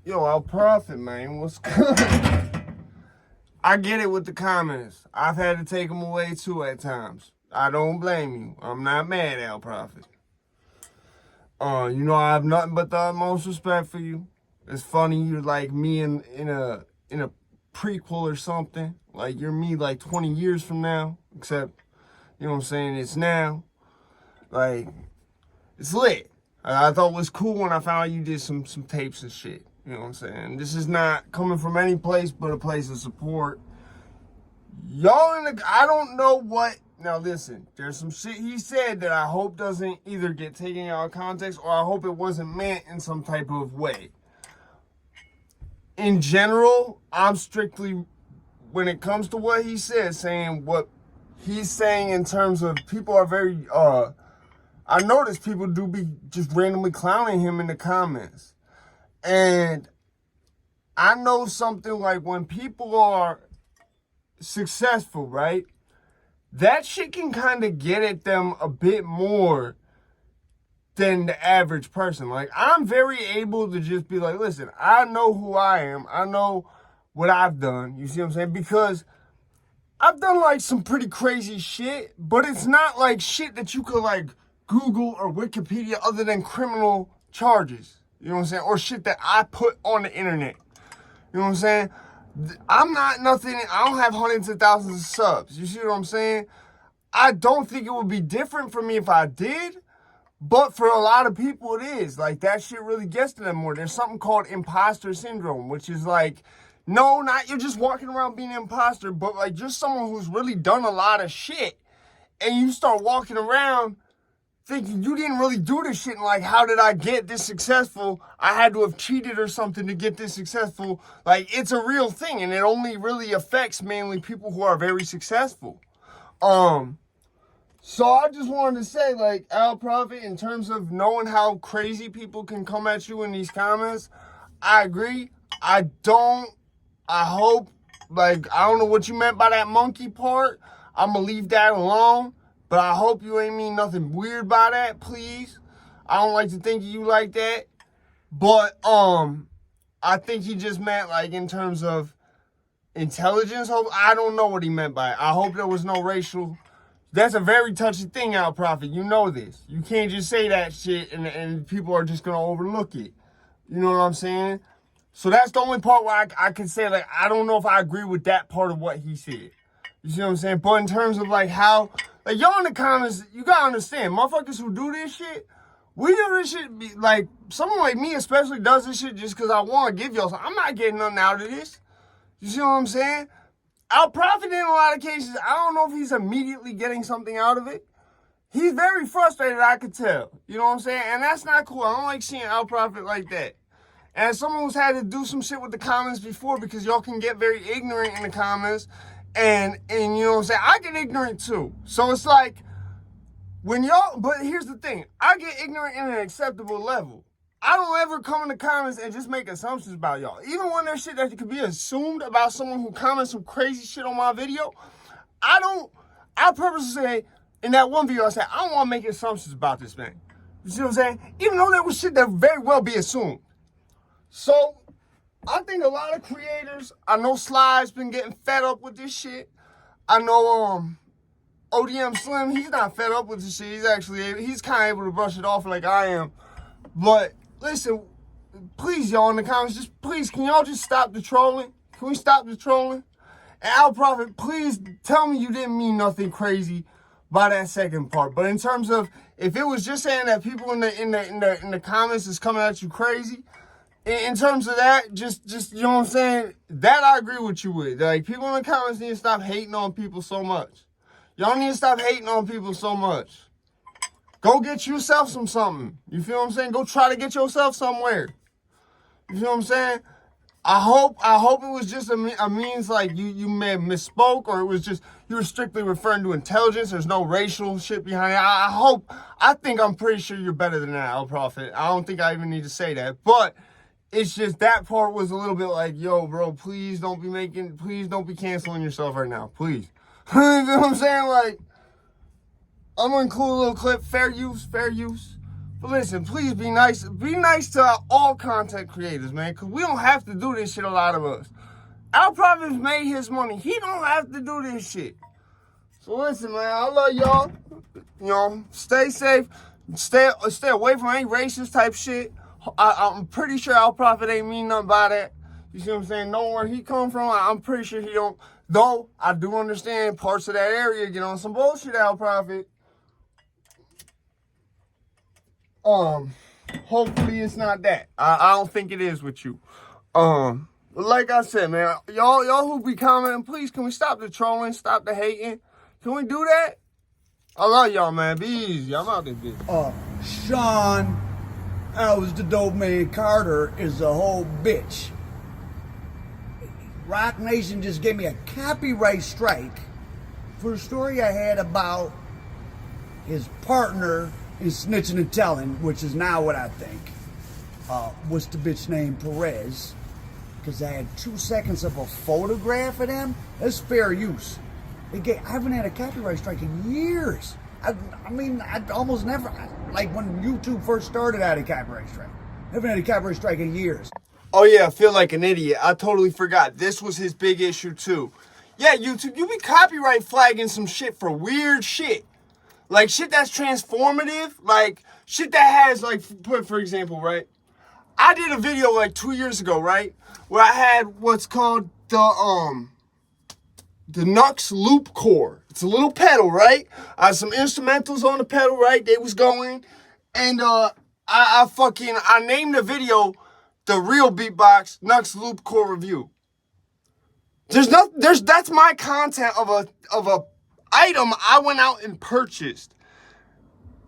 Yo, I'll profit, man. What's good? I get it with the comments. I've had to take them away too at times. I don't blame you. I'm not mad, Al Prophet. I have nothing but the utmost respect for you. It's funny you're like me in a prequel or something. Like you're me like 20 years from now. Except, you know what I'm saying, it's now. Like, it's lit. I thought it was cool when I found out you did some tapes and shit. You know what I'm saying? This is not coming from any place but a place of support. I don't know what. Now listen, there's some shit he said that I hope doesn't either get taken out of context or I hope it wasn't meant in some type of way. In general, I'm strictly, when it comes to what he said, saying what he's saying in terms of people are very, I notice people do be just randomly clowning him in the comments. And I know something like when people are successful, right? That shit can kind of get at them a bit more than the average person. Like, I'm very able to just be like, listen, I know who I am. I know what I've done. You see what I'm saying? Because I've done like some pretty crazy shit, but it's not like shit that you could like Google or Wikipedia other than criminal charges. You know what I'm saying? Or shit that I put on the internet. You know what I'm saying? I'm not nothing. I don't have hundreds of thousands of subs. You see what I'm saying? I don't think it would be different for me if I did. But for a lot of people, it is. Like, that shit really gets to them more. There's something called imposter syndrome, which is like, no, not you're just walking around being an imposter, but like just someone who's really done a lot of shit. And you start walking around thinking you didn't really do this shit, and like, how did I get this successful? I had to have cheated or something to get this successful. Like, it's a real thing, and it only really affects mainly people who are very successful. So I just wanted to say, like, Al Prophet, in terms of knowing how crazy people can come at you in these comments, I agree. I hope, like, I don't know what you meant by that monkey part. I'm gonna leave that alone. But I hope you ain't mean nothing weird by that, please. I don't like to think of you like that. But, I think he just meant, like, in terms of intelligence. I don't know what he meant by it. I hope there was no racial. That's a very touchy thing, Al Prophet. You know this. You can't just say that shit and people are just going to overlook it. You know what I'm saying? So that's the only part where I can say, like, I don't know if I agree with that part of what he said. You see what I'm saying? But in terms of, like, how, like, y'all in the comments, you got to understand, motherfuckers who do this shit, we do this shit, like, someone like me especially does this shit just because I want to give y'all something. I'm not getting nothing out of this. You see what I'm saying? Al Prophet, in a lot of cases, I don't know if he's immediately getting something out of it. He's very frustrated, I could tell. You know what I'm saying? And that's not cool. I don't like seeing Al Prophet like that. And as someone who's had to do some shit with the comments before, because y'all can get very ignorant in the comments, and you know what I'm saying? I get ignorant too. So it's like, when y'all, but here's the thing. I get ignorant in an acceptable level. I don't ever come in the comments and just make assumptions about y'all. Even when there's shit that could be assumed about someone who comments some crazy shit on my video, I purposely say, in that one video, I said, I don't want to make assumptions about this man. You see what I'm saying? Even though there was shit that very well be assumed. So, I think a lot of creators, I know Sly's been getting fed up with this shit. I know, ODM Slim, he's not fed up with this shit. He's kind of able to brush it off like I am. But, listen, please, y'all in the comments, just please, can y'all just stop the trolling? Can we stop the trolling? And Al Prophet, please tell me you didn't mean nothing crazy by that second part. But in terms of, if it was just saying that people in the comments is coming at you crazy, in terms of that, just you know what I'm saying, that I agree with you with. Like, people in the comments need to stop hating on people so much. Y'all need to stop hating on people so much. Go get yourself something. You feel what I'm saying? Go try to get yourself somewhere. You feel what I'm saying? I hope it was just a means, like you may have misspoke, or it was just you were strictly referring to intelligence. There's no racial shit behind it. I'm pretty sure you're better than that, Al Prophet. I don't think I even need to say that. But it's just that part was a little bit like, yo, bro, please don't be canceling yourself right now. Please. You know what I'm saying? Like, I'm gonna include a little clip, fair use. But listen, please be nice. Be nice to all content creators, man, because we don't have to do this shit, a lot of us. Al Prophet's made his money. He don't have to do this shit. So listen, man, I love y'all. You know, stay safe. Stay away from any racist type shit. I'm pretty sure Al Prophet ain't mean nothing by that. You see what I'm saying? Knowing where he come from, I'm pretty sure he don't. Though, I do understand parts of that area get on some bullshit, Al Prophet. Hopefully it's not that. I don't think it is with you. Like I said, man, y'all who be commenting, please, can we stop the trolling, stop the hating? Can we do that? I love y'all, man. Be easy. I'm out this bitch. Sean, I was the dope man. Carter is a whole bitch. Rock Nation just gave me a copyright strike for a story I had about his partner in snitching and telling, which is now what I think. What's the bitch named Perez? Because I had 2 seconds of a photograph of them. That's fair use. I haven't had a copyright strike in years. I mean, I almost never, like when YouTube first started, I had a copyright strike. I haven't had a copyright strike in years. Oh yeah, I feel like an idiot. I totally forgot. This was his big issue too. Yeah, YouTube, you be copyright flagging some shit for weird shit. Like shit that's transformative. Like shit that has, like, for example, right? I did a video like 2 years ago, right? Where I had what's called the Nux Loop Core. It's a little pedal, right? I had some instrumentals on the pedal, right? They was going. And I named the video The Real Beatbox Nux Loop Core Review. That's my content of a item I went out and purchased.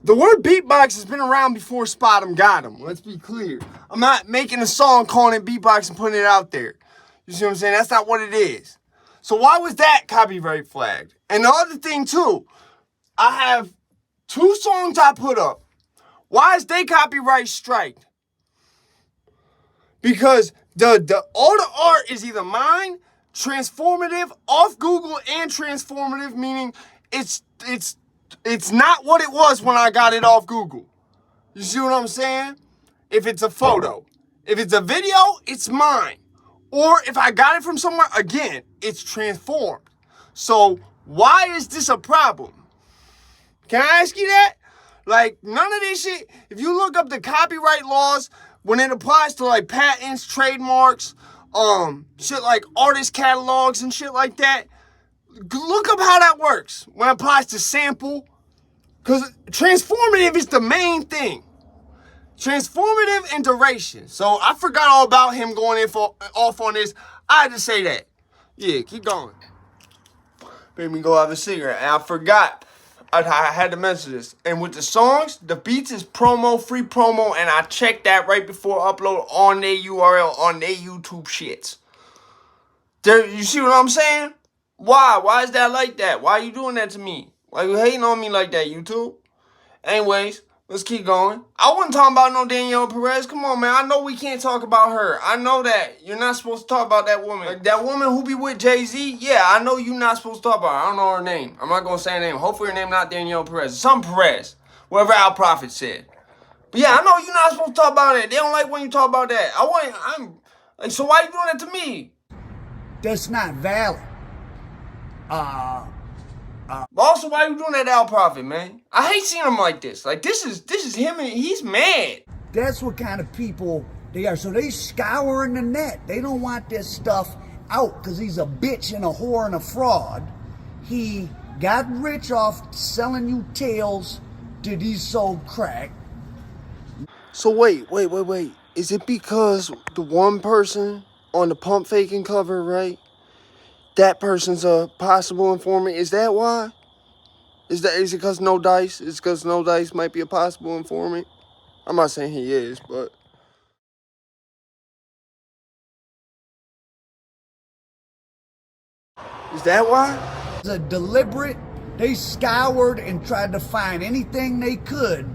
The word beatbox has been around before Spot 'em got 'em. Let's be clear. I'm not making a song calling it beatbox and putting it out there. You see what I'm saying? That's not what it is. So why was that copyright flagged? And the other thing too, I have 2 songs I put up. Why is they copyright striked? Because all the art is either mine, transformative, off Google, and transformative, meaning it's not what it was when I got it off Google. You see what I'm saying? If it's a photo. If it's a video, it's mine. Or if I got it from somewhere, again, it's transformed. So why is this a problem? Can I ask you that? Like, none of this shit, if you look up the copyright laws, when it applies to like patents, trademarks, shit like artist catalogs and shit like that, look up how that works when it applies to sample. Because transformative is the main thing. Transformative and duration. So I forgot all about him going off on this. I had to say that. Yeah, keep going. Made me go have a cigarette. And I forgot. I had to mention this. And with the songs, the beats is promo, free promo. And I checked that right before upload on their URL, on their YouTube shits. You see what I'm saying? Why? Why is that like that? Why are you doing that to me? Why you hating on me like that, YouTube? Anyways, let's keep going. I wasn't talking about no Danielle Perez. Come on, man. I know we can't talk about her. I know that. You're not supposed to talk about that woman. Like that woman who be with Jay-Z, yeah, I know you're not supposed to talk about her. I don't know her name. I'm not going to say her name. Hopefully her name not Danielle Perez. Some Perez. Whatever Al Prophet said. But yeah, I know you're not supposed to talk about it. They don't like when you talk about that. So why you doing that to me? That's not valid. Also, why you doing that Al Prophet, man? I hate seeing him like this. Like, this is him and he's mad. That's what kind of people they are. So they scouring the net. They don't want this stuff out because he's a bitch and a whore and a fraud. He got rich off selling you tales that he sold crack. So wait. Is it because the one person on the pump faking cover, right? That person's a possible informant. Is that why? Is it because No Dice? Is it because No Dice might be a possible informant? I'm not saying he is, but... Is that why? It's a deliberate, they scoured and tried to find anything they could.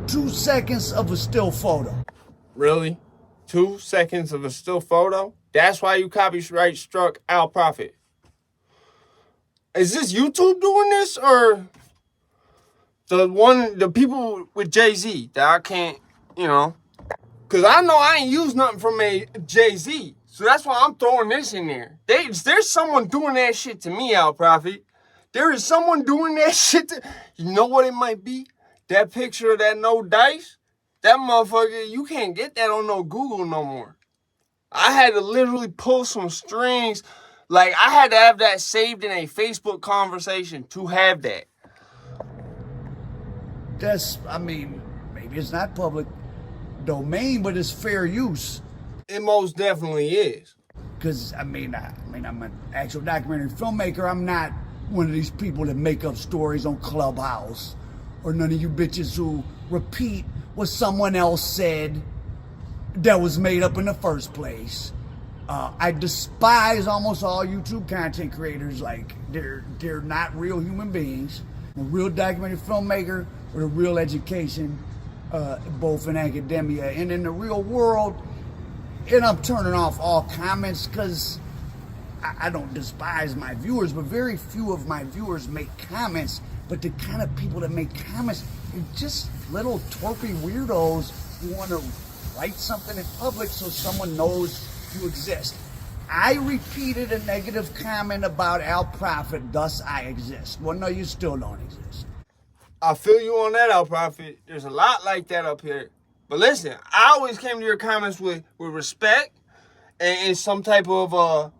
2 seconds of a still photo. Really? 2 seconds of a still photo? That's why you copyright struck Al Prophet. Is this YouTube doing this, or The people with Jay-Z that I can't, you know, because I know I ain't used nothing from a Jay-Z. So that's why I'm throwing this in there. There's someone doing that shit to me, Al Prophet. There is someone doing that shit to... You know what it might be? That picture of that No Dice? That motherfucker, you can't get that on no Google no more. I had to literally pull some strings. Like, I had to have that saved in a Facebook conversation to have that. I mean, maybe it's not public domain, but it's fair use. It most definitely is. Because, I'm an actual documentary filmmaker. I'm not one of these people that make up stories on Clubhouse, or none of you bitches who repeat what someone else said that was made up in the first place. I despise almost all YouTube content creators. Like, they're not real human beings. A real documentary filmmaker with a real education, both in academia and in the real world. And I'm turning off all comments because I don't despise my viewers, but very few of my viewers make comments. But the kind of people that make comments are just little twerpy weirdos who want to write something in public so someone knows you exist. I repeated a negative comment about Al Prophet, thus I exist. Well, no, you still don't exist. I feel you on that, Al Prophet. There's a lot like that up here. But listen, I always came to your comments with respect and some type of,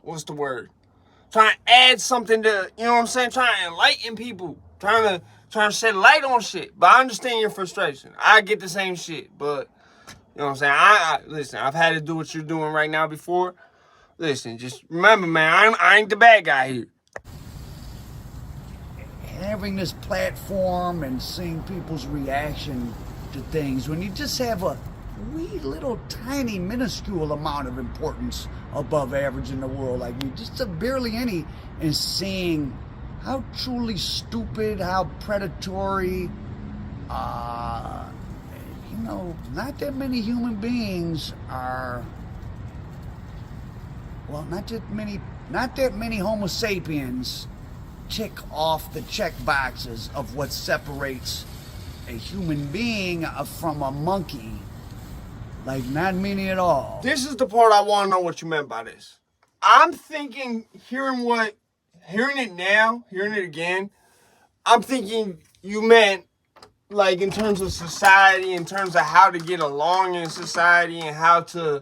what's the word? Trying to add something to, you know what I'm saying? Trying to enlighten people. Trying to shed light on shit. But I understand your frustration. I get the same shit. But, you know what I'm saying? Listen, I've had to do what you're doing right now before. Listen, just remember, man, I ain't the bad guy here. Having this platform and seeing people's reaction to things, when you just have a wee little tiny minuscule amount of importance above average in the world, like me, just a barely any, and seeing how truly stupid, how predatory, not that many human beings are, well, not that many Homo sapiens tick off the check boxes of what separates a human being from a monkey. Like, not many at all. This is the part I want to know what you meant by this. I'm thinking, hearing it now, hearing it again, I'm thinking you meant, like, in terms of society, in terms of how to get along in society and how to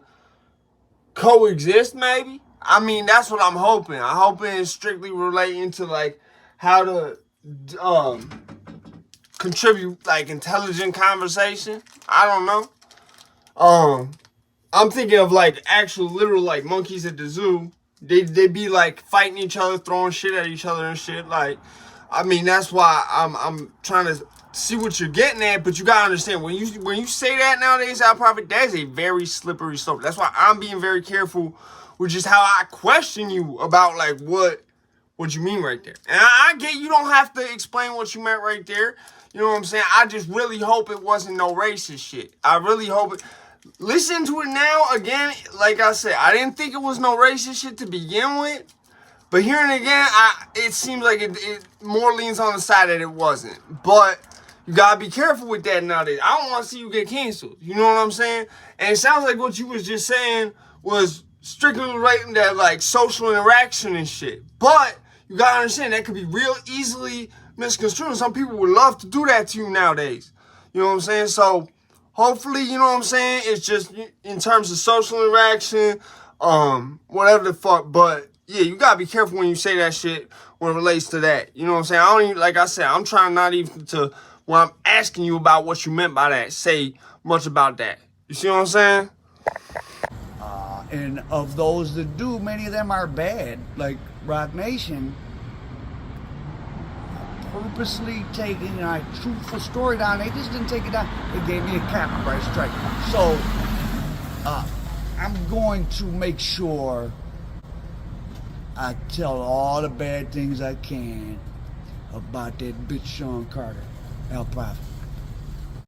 coexist, maybe. I mean, that's what I'm hoping. I'm hoping it's strictly relating to, like, how to contribute, like, intelligent conversation. I don't know. I'm thinking of, like, actual literal, like, monkeys at the zoo. They be, like, fighting each other, throwing shit at each other and shit. Like, I mean, that's why I'm trying to see what you're getting at. But you gotta understand, when you say that nowadays, Al Prophet, that's a very slippery slope. That's why I'm being very careful with just how I question you about, like, what you mean right there. And I get you don't have to explain what you meant right there. You know what I'm saying? I just really hope it wasn't no racist shit. I really hope it. Listen to it now, again, like I said, I didn't think it was no racist shit to begin with. But hearing it again, it seems like it more leans on the side that it wasn't. But you gotta be careful with that nowadays. I don't want to see you get canceled. You know what I'm saying? And it sounds like what you was just saying was strictly relating to, like, social interaction and shit. But you gotta understand, that could be real easily misconstrued. Some people would love to do that to you nowadays. You know what I'm saying? So hopefully, you know what I'm saying, it's just in terms of social interaction, whatever the fuck. But yeah, you gotta be careful when you say that shit when it relates to that. You know what I'm saying? I don't even, like I said, I'm trying not even to, when I'm asking you about what you meant by that, say much about that. You see what I'm saying? And of those that do, many of them are bad. Like Rock Nation purposely taking a truthful story down. They just didn't take it down. They gave me a copyright strike. So I'm going to make sure I tell all the bad things I can about that bitch Sean Carter, Al Prophet.